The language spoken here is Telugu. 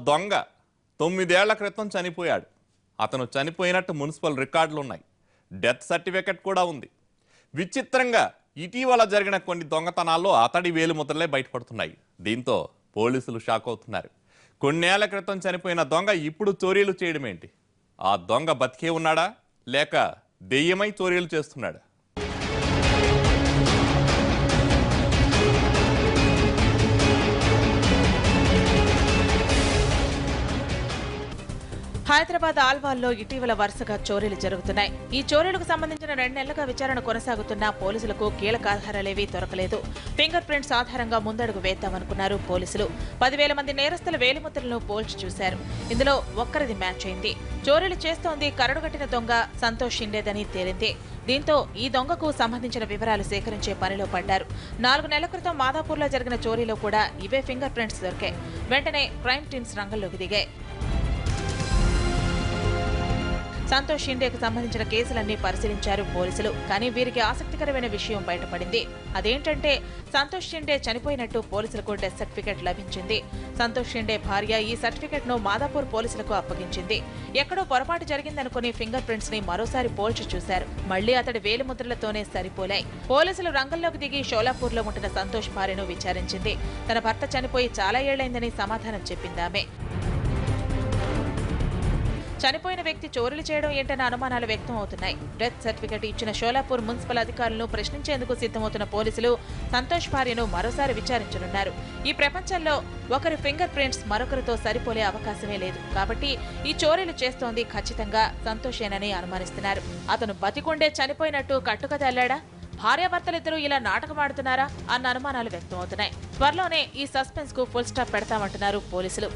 దొంగ 9 ఏళ్ల క్రితం చనిపోయాడు. అతను చనిపోయినట్టు మున్సిపల్ రికార్డులు ఉన్నాయి. డెత్ సర్టిఫికెట్ కూడా ఉంది. విచిత్రంగా ఇటీవల జరిగిన కొన్ని దొంగతనాల్లో అతడి వేలిముద్రలే బయటపడుతున్నాయి. దీంతో పోలీసులు షాక్ అవుతున్నారు. కొన్నేళ్ల క్రితం చనిపోయిన దొంగ ఇప్పుడు చోరీలు చేయడం ఏంటి? ఆ దొంగ బతికే ఉన్నాడా లేక దెయ్యమై చోరీలు చేస్తున్నాడా? హైదరాబాద్ ఆల్వాల్లో ఇటీవల వరుసగా చోరీలు జరుగుతున్నాయి. ఈ చోరీలకు సంబంధించిన 2 నెలలుగా విచారణ కొనసాగుతున్న పోలీసులకు కీలక ఆధారాలేవీ దొరకలేదు. ఫింగర్ ప్రింట్స్ ఆధారంగా ముందడుగు వేద్దామనుకున్నారు పోలీసులు. 10,000 మంది నేరస్తుల వేలిముద్రలను పోల్చి చూశారు. ఇందులో ఒక్కరిది మ్యాచ్ అయింది. చోరీలు చేస్తోంది కరడుగట్టిన దొంగ సంతోష్ షిండేదని తేలింది. దీంతో ఈ దొంగకు సంబంధించిన వివరాలు సేకరించే పనిలో పడ్డారు. 4 నెలల క్రితం మాదాపూర్లో జరిగిన చోరీలో కూడా ఇవే ఫింగర్ ప్రింట్స్ దొరికాయి. వెంటనే క్రైమ్ టీమ్స్ రంగంలోకి దిగాయి. సంతోష్ షిండేకు సంబంధించిన కేసులన్నీ పరిశీలించారు పోలీసులు. కానీ వీరికి ఆసక్తికరమైన విషయం బయటపడింది. అదేంటంటే సంతోష్ షిండే చనిపోయినట్టు పోలీసులకు డెత్ సర్టిఫికెట్ లభించింది. సంతోష్ షిండే భార్య ఈ సర్టిఫికెట్ ను మాదాపూర్ పోలీసులకు అప్పగించింది. ఎక్కడో పొరపాటు జరిగిందనుకుని ఫింగర్ ప్రింట్స్ ని మరోసారి పోల్చి చూశారు. మళ్లీ అతడి వేలిముద్రలతోనే సరిపోలాయి. పోలీసులు రంగంలోకి దిగి షోలాపూర్ లో ఉంటున్న సంతోష్ భార్యను విచారించింది. తన భర్త చనిపోయి చాలా ఏళ్లైందని సమాధానం చెప్పిందామె. చనిపోయిన వ్యక్తి చోరీలు చేయడం ఏంటన్న అనుమానాలు వ్యక్తం అవుతున్నాయి. డెత్ సర్టిఫికెట్ ఇచ్చిన షోలాపూర్ మున్సిపల్ అధికారులను ప్రశ్నించేందుకు సిద్ధమవుతున్న పోలీసులు సంతోష్ భార్యను మరోసారి విచారించనున్నారు. ఈ ప్రపంచంలో ఒకరి ఫింగర్ ప్రింట్స్ మరొకరితో సరిపోలే అవకాశమే లేదు. కాబట్టి ఈ చోరీలు చేస్తోంది ఖచ్చితంగా సంతోషేనని అనుమానిస్తున్నారు. అతను బతికుండే చనిపోయినట్టు కట్టుకథ అల్లాడా? భార్యాభర్తలిద్దరూ ఇలా నాటకమాడుతున్నారా అన్న అనుమానాలు వ్యక్తమవుతున్నాయి. త్వరలోనే ఈ సస్పెన్స్ కు ఫుల్ స్టాప్ పెడతామంటున్నారు పోలీసులు.